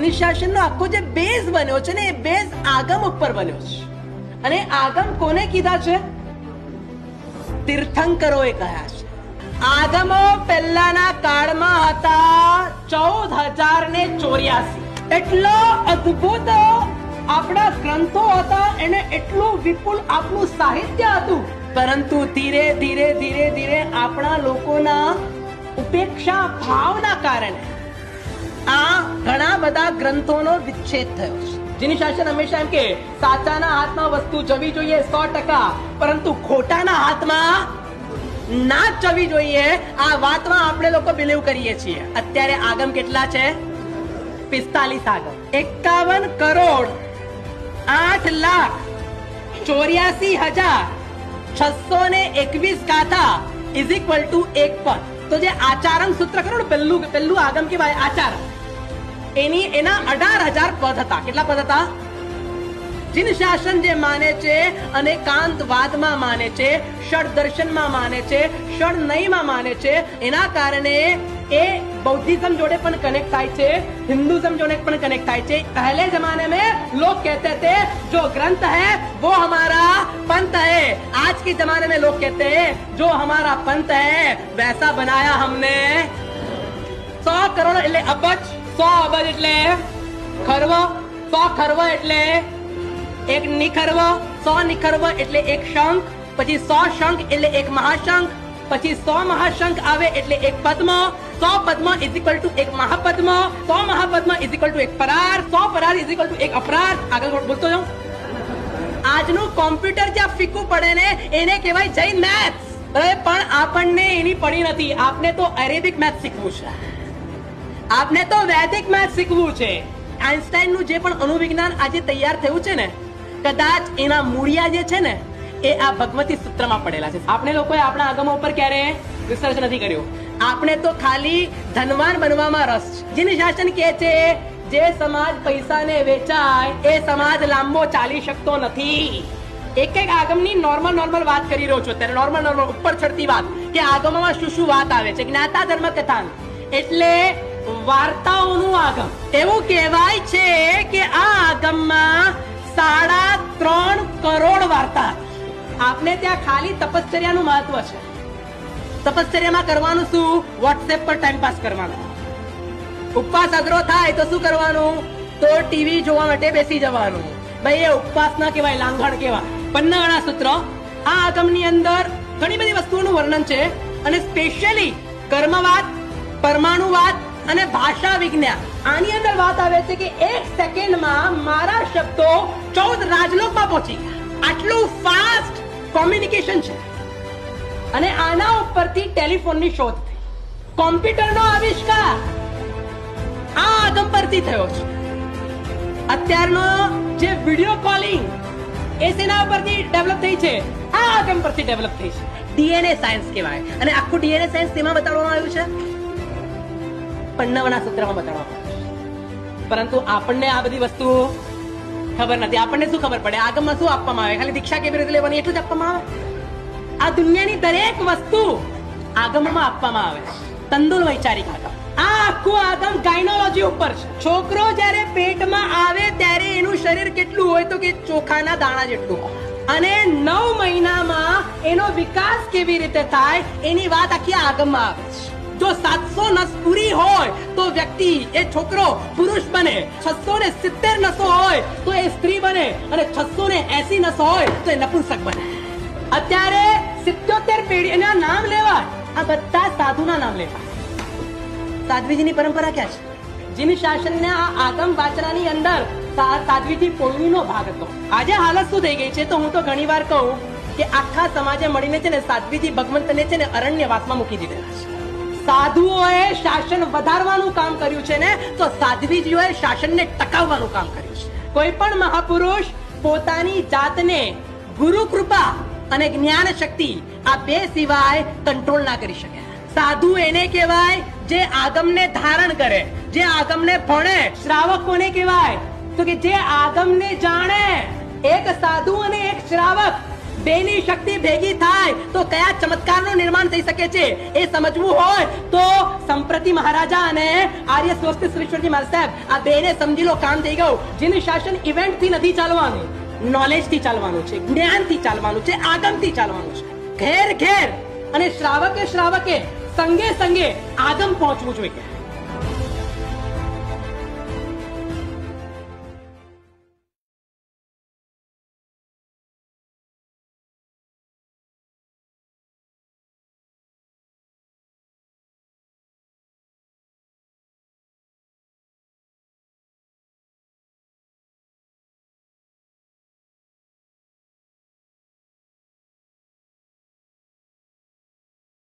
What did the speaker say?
જીની શાસનનો આખો જે બેઝ બન્યો છે ને, એ બેઝ આગમ ઉપર બન્યો છે. અને આગમ કોને કીધા છે? તીર્થંકરોએ કહ્યા છે. આગમો પહેલાના કાળમાં હતા 14,084. એટલો અદ્ભુત આપણા ગ્રંથો હતા, એને એટલું વિપુલ આપણું સાહિત્ય હતું. પરંતુ ધીરે ધીરે ધીરે ધીરે આપણા લોકોના ઉપેક્ષા ભાવના કારણે આ ઘણા બધા ગ્રંથોનો વિચ્છેદ થયો છે. જેની શાસન હંમેશા એમ કે સાચાના હાથમાં વસ્તુ જવી જોઈએ 100%, પરંતુ ખોટાના હાથમાં ના જવી જોઈએ. આ વાતમાં આપણે લોકો બિલીવ કરીએ છીએ. અત્યારે આગમ કેટલા છે? 45 આગમ. 51 કરોડ 8,84,621 ગાથા ઇઝ ઇક્વલ ટુ એક પદ. તો જે આચારણ સૂત્ર કરો ને, પહેલું આગમ કેવાય આચારણ, એના 18,000 પદ હતા. કેટલા પદ હતા? જીન શાસન જે માને છે અને કાંતવાદમાં માને છે, ષડ દર્શનમાં માને છે, ષડ નયમાં માને છે, એના કારણે એ बौद्धिज्म जोड़े पण कनेक्ट થાય છે, हिंदुज्म जोड़े पण कनेक्ट થાય છે. पहले जमाने में लोग कहते थे जो ग्रंथ है वो हमारा पंथ है. आज के जमाने में लोग कहते हैं जो हमारा पंथ है वैसा बनाया हमने. 100 करोड़ એટલે અબજ, 100 અબજ એટલે ખર્વ, 100 ખર્વ એટલે એક નિખર્વ, 100 નિખર્વ એટલે એક શંખ, પછી 100 શંખ એટલે એક મહાશંખ, પછી 100 મહાશંખ આવે એટલે એક પદ્મ, 100 પદ્મ ઇઝ ઇક્વલ ટુ એક Mahapadma, 100 Mahapadma is equal to એક પરાર, 100 પરાર ઇઝ ઇક્વલ ટુ એક અપરાર. આગળ બોલતો જાઉં. આજનું કોમ્પ્યુટર જ્યાં ફીકું પડે ને એને કહેવાય જૈન મેથ્સ. બરાબર, પણ આપણને એની પડી નથી. આપને તો અરેબિક મેથ્સ શીખવું છે, આપને તો વૈદિક મેથ્સ શીખવું છે. આઈન્સ્ટાઈનનું જે પણ અણુવિજ્ઞાન આજે તૈયાર થયું છે ને, કદાચ એના મૂળિયા જે છે ને એ આ ભગવતી સૂત્રમાં પડેલા છે. આપણે લોકોએ આપણા આગમો ઉપર ક્યારે રિસર્ચ નથી કર્યું. આપણે તો ખાલી ધનવાન બનવામાં રસ છે. જેની શાસન કહે છે જે સમાજ પૈસાને વેચાય એ સમાજ લાંબો ચાલી શકતો નથી. એક એક આગમની નોર્મલ વાત કરી રહ્યો છું ત્યારે, નોર્મલ ઉપર ચડતી વાત કે આગમમાં શું વાત આવે છે. જ્ઞાતા ધર્મ કથા એટલે વાર્તાઓનું આગમ. એવું કહેવાય છે કે આ આગમમાં 3.5 કરોડ વાર્તા. આપને ત્યાં ખાલી તપશ્ચર્યાનું મહત્વ છે. તપશ્ચર્યામાં કરવાનું શું? વોટ્સએપ પર ટાઈમ પાસ કરવાનો. ઉપવાસ અઘરો થાય તો શું કરવાનું? તો ટીવી જોવા માટે બેસી જવાનું. ભાઈ એ ઉપવાસ ના કહેવાય, લાંઘણ કહેવાય. 15 સૂત્ર. આ આગમની અંદર ઘણી બધી વસ્તુઓનું વર્ણન છે અને સ્પેશિયલી કર્મવાદ, પરમાણુવાદ અને ભાષા વિજ્ઞાન. આની અંદર વાત આવે છે કે 1 સેકન્ડમાં મારા શબ્દો 14 રાજલોકમાં પહોંચી ગયા. આટલું ફાસ્ટ કોમ્યુનિકેશન છે. અને આના ઉપરથી ટેલિફોનની શોધ થઈ. કોમ્પ્યુટરનો આવિષ્કાર આ આગમ પરથી થયો છે. અત્યારનો જે વિડિયો કોલિંગ એ સેના પરથી ડેવલપ થઈ છે, આ આગમ પરથી ડેવલપ થઈ છે. ડીએનએ સાયન્સ કહેવાય. અને આખું ડીએનએ સાયન્સ તેમાં બતાવવામાં આવ્યું છે, 15 સૂત્રમાં બતાવવામાં આવ્યું છે. પરંતુ આપણને આ બધી વસ્તુ ખબર નથી. આપણને શું ખબર પડે આગમમાં શું આપવામાં આવે? ખાલી દીક્ષા કેવી રીતે લેવાની એટલું જ આપવામાં આવે. આ દુનિયાની દરેક વસ્તુ આગમમાં આપવામાં આવે. તંદુર વૈચારિક આગમ. આ આખું આગમ ગાયનોલોજી ઉપર છે. છોકરો જ્યારે પેટમાં આવે ત્યારે એનું શરીર કેટલું હોય તો કે ચોખાના દાણા જેટલું હોય. અને 9 મહિનામાં એનો વિકાસ કેવી રીતે થાય એની વાત આખી આગમમાં આવે છે. જો 700 નસ પૂરી હોય તો વ્યક્તિ એ છોકરો પુરુષ બને, 670 નસો હોય તો એ સ્ત્રી બને, અને 680 નસો હોય તો એ નપુંસક બને. અત્યારે 77 પેઢીના નામ લેવાય. આ બધા સાધુના નામ લેવાય. સાધ્વીજીની પરંપરા ક્યાં છે? જેની શાસનના આ આગમ વાચનાની અંદર સાધ્વીજી પોળવીનો ભાગ હતો. આજે હાલત શું થઈ ગઈ છે તો હું તો ઘણી વાર કહું કે આખા સમાજે મળીને છે ને સાધ્વીજી ભગવંતને છે ને અરણ્યવાસમાં મૂકી દીધેલા છે. સાધુઓએ શાસન વધારવાનું કામ કર્યું છે ને તો સાધ્વીજીઓએ શાસનને ટકાવવાનું કામ કર્યું છે. કોઈ પણ મહાપુરુષ પોતાની જાતને ગુરુ કૃપા અને જ્ઞાન શક્તિ આ બે સિવાય કંટ્રોલ ના કરી શકે. સાધુ એને કહેવાય જે આગમને ધારણ કરે, જે આગમને ભણે. શ્રાવક કોને કહેવાય? તો કે જે આગમને જાણે. એક સાધુ અને એક શ્રાવક બેની શક્તિ ભેગી થાય તો કયા ચમત્કારનું નિર્માણ થઈ શકે છે એ સમજવું હોય તો સંપ્રતિ મહારાજા અને આર્ય સ્વસ્તિ શ્રીશ્વરજી મહારાજ સાહેબ આ બેને સમજી લો, કામ થઈ ગયું. જેનું શાસન ઇવેન્ટ થી નથી ચાલવાનું, નોલેજ થી ચાલવાનું છે, જ્ઞાન થી ચાલવાનું છે, આગમ થી ચાલવાનું છે. ઘેર ઘેર અને શ્રાવકે શ્રાવકે સંગે સંગે આગમ પહોંચવું જોઈએ.